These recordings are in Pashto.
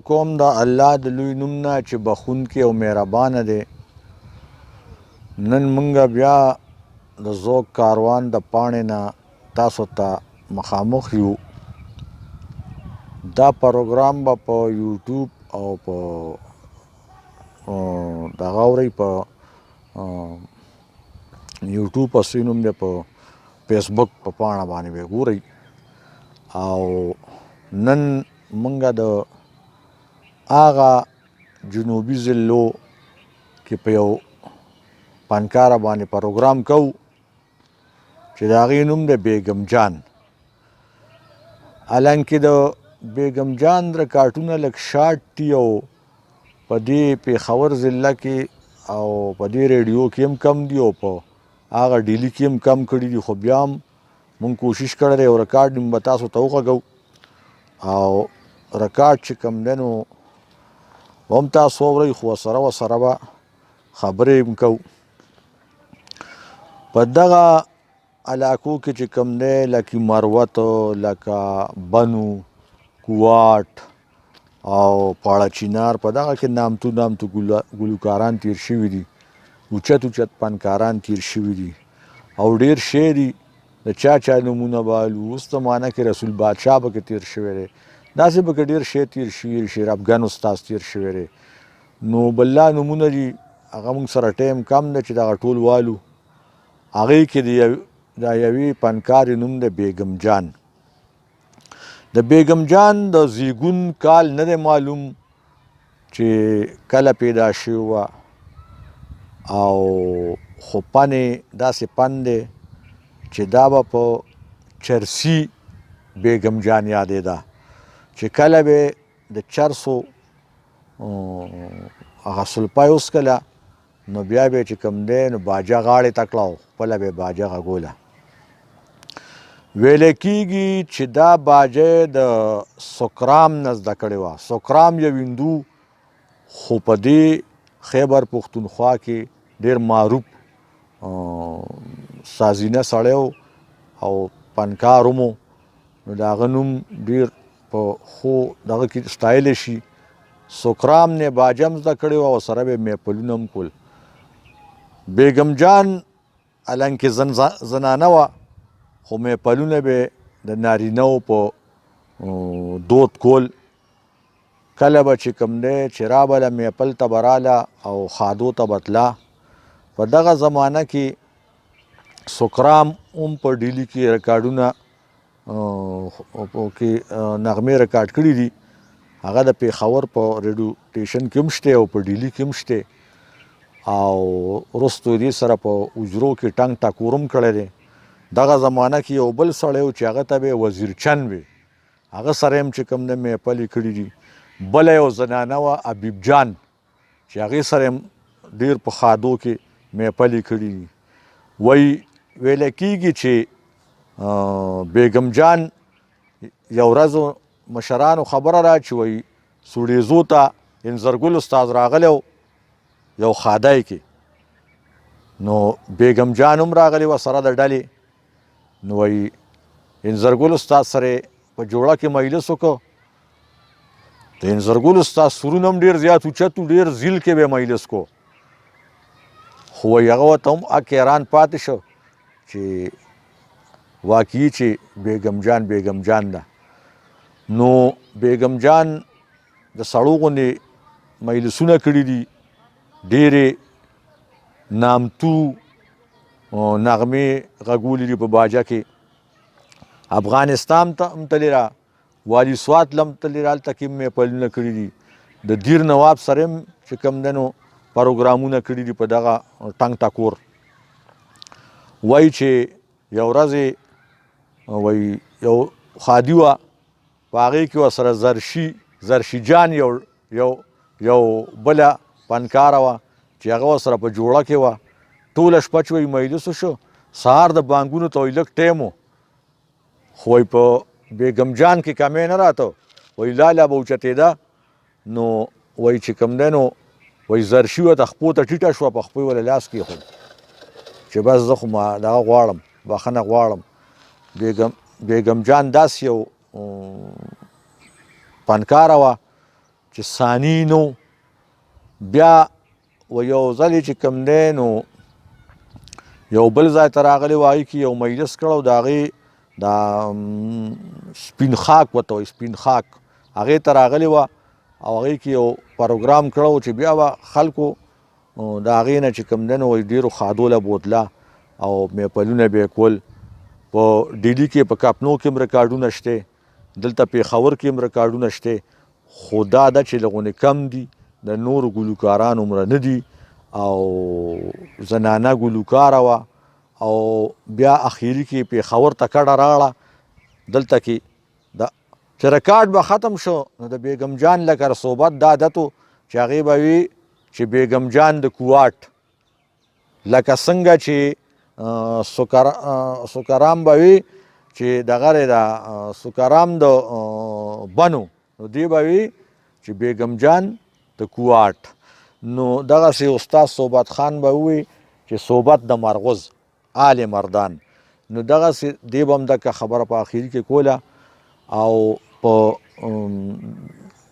کوم د الله د لوی نوم نه چې بخونکی او مهربانه دی. نن مونږ بیا د ذوق کاروان د پاڼې نه تاسو ته مخامخ یو. دا پروګرام به په یوټیوب او په دغه اورئ په یوټیوب اصلي نوم دی، په فیسبوک په پاڼه باندې به ګورئ. او نن مونږ د هغه جنوبي ضلعو کې په یو پنکاره باندې پروګرام کوو چې د هغې نوم دی بیګم جان. حالانکې د بیګم جان رکاټونه لږ شارټ دي او په دې پېښور ضلع کې او په دې ریډیو کې هم کم دي او په هغه ډیلي کې هم کم کړي دي، خو بیا هم مونږ کوشش کړی دی یو ریکارډ مونږ به تاسو ته وغږو او ریکارډ چې کوم دی نو هم تاسو اورئ، خو ورسره به خبرې هم کوو. په دغه علاقو کې چې کوم دی لکه مروت، لکه بنو، کوواټ او پاړه چینار، په دغه کې نامتو ګلوکاران تیر شوي دي، اوچت فنکاران تیر شوي دي او ډېر شی دي. د چا نومونه بالو، اوس زمانه کې رسول بادشاه پکې تیر شوی دی، داسې پکې ډېر شی تیر شوي دي، شیر افګن استاد تیر شوی دی. نو بله نومونه دي هغه موږ سره ټایم کم دی چې دغه ټول والو. هغې کې د یوې فنکارې نوم دی بیګم جان. د بیګم جان د زیږون کال نه دی معلوم چې کله پیدا شوې وه، او خو پن یې داسې پن دی چې دا به په چرسي بیګم جان یادېده چې کله به د چرسو هغه سلپی وڅکله نو بیا به چې کوم دی نو باجه غاړې ته کړه او خپله به یې باجه غږوله. ویلی کېږي چې دا باجه د سکرام نه زده کړې وه. سکرام یو هندو خو په دې خیبر پښتونخوا کې ډېر معروف سازینه سړی او فنکار هم و. نو د هغه نوم ډېر په ښو دغه کې ستایلی شي. سکرام نه باجه هم زده کړې وه او سره به یې محفلونه هم کول. بیګم جان حالانکې زنانه وه خو محفلونه به د نارینهو په دود کول. کله به چې کوم دی چې رابله محفل ته به راله او خادو ته به تله. په دغه زمانه کې سکرام هم په ډیلي کې ریکارډونه کې نغمې ریکارډ کړي دي. هغه د پېښور په ریډیو سټیشن کې هم شته او په ډیلي کې هم شته او وروستو دې سره په اجرو کې ټنګ ټکور هم کړی دی. دغه زمانه کې یو بل سړی و چې هغه ته به وزیر چند وي، هغه سره هم چې کوم دی محفلې کړي دي. بله یو زنانه وه حبیب جان چې هغې سره هم ډېر په خادو کې محفلې کړي دي. ویلی کېږي چې بیګم جان یو ورځ مشرانو خبره را چې وایي سوړېزو ته انځرګل استاد راغلی و یو خادی کې، نو بیګم جان هم راغلی وه سره د ډلې. نو وایي انځرګل استاد سره په جوړه کې مجلس وکړو. د انځرګل استاد سرونه هم ډېر زیات اوچت و، ډېر زیل کې به مجلس کو. خو وایي هغه ورته هم حیران پاتې شو چې واقعي چې بیګم جان ده. نو بیګم جان د سړو غوندې مجلسونه کړي دي، ډېرې نامتو نغمې غږولي دي په باجه کې. افغانستان ته هم تللی را، والي سوات لم تللی را، هلته کې مې پلونه کړي دي. د دیر نواب سره هم چې کوم دی نو پروګرامونه کړي دي په دغه ټنګ ټکور. وایي چې یو ورځې وایي یو خادي وه، په هغې کې ورسره زرشي جان یو بله فنکاره وه چې هغه ورسره په جوړه کې وه. ټوله شپه چې وایي مجلس وشو، سهار د بانګونو ته وایي لږ ټایم و، خو وایي په بیګم جان کې کمی نه راته، وایي لاله به اوچتېده نو وایي چې کوم دی نو وایي زرشي ورته خپو ته ټیټه شوه، په خپو یې ورله لاس کېښود چې بس زه خو دغه غواړم، بخښنه غواړم. بیګم جان داسې یو فنکاره وه چې ثاني نو. بیا و یو ځل چې کوم دی نو یو بل ځای ته راغلی و، هغې کې یو مجلس کړی و، د هغې دا سپین خاک ورته وایي، سپین خاک، هغې ته راغلې وه او هغې کې یو پروګرام کړی و چې بیا به خلکو د هغې نه چې کوم دی نو وایي ډېرو خادو له بوتله او میپلونه به یې کول. په ډیلي کې په کاپنو کې هم ریکارډونه شته، دلته پېښور کې هم ریکارډونه شته، خو دا ده چې لږونې کم دي، د نورو ګلوکارانو عمره نه دي او زنانه ګلوکاره وه. او بیا اخیري کې پېښور ته کډه راغله، دلته کې چې ریکارډ به ختم شو نو د بیګم جان لکه صحبت دا عادت و چې هغې به وي چې بیګم جان د کوواټ، لکه څنګه چې سکرام به وي چې دغه دی د سکرام د بنو، نو دی به وي چې بیګم جان د کوواټ. نو دغسې استاد صحبت خان به ووایي چې صحبت د مرغوز آل مردان. نو دغسې دی به هم دغه خبره په اخري کې کوله. او په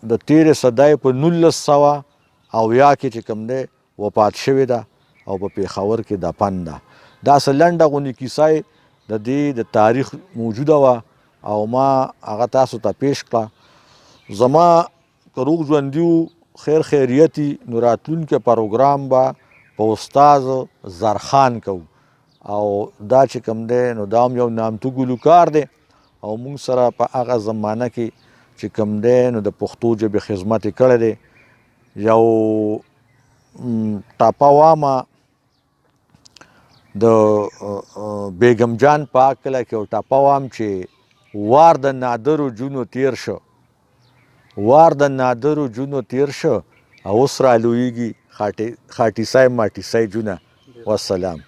د تېرې صدۍ په 1900 کې چې کوم دی وفات شوې ده او په پېښور کې دفن ده. داسې لنډه غوندې کیسه د دې د تاریخ موجوده وه او ما هغه تاسو ته پیش کړه. زما که روغ ژوندي وو، خیر خیریت نو راتلونکی پروګرام به په استاد زرخان کوو او دا چې کوم دی نو دا هم یو نامتو ګلوکار دی او موږ سره په هغه زمانه کې چې کوم دی نو د پښتو ژبې خدمت یې کړی دی. یو ټاپه وامه د بیګم جان په هکله کې یو ټاپه وام چې وار د نادرو جونو تیر شو، وار د نادرو جونو تیر شو او اوس رالویږي خاټي سای ماټي سای جونه. والسلام.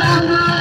Thank you.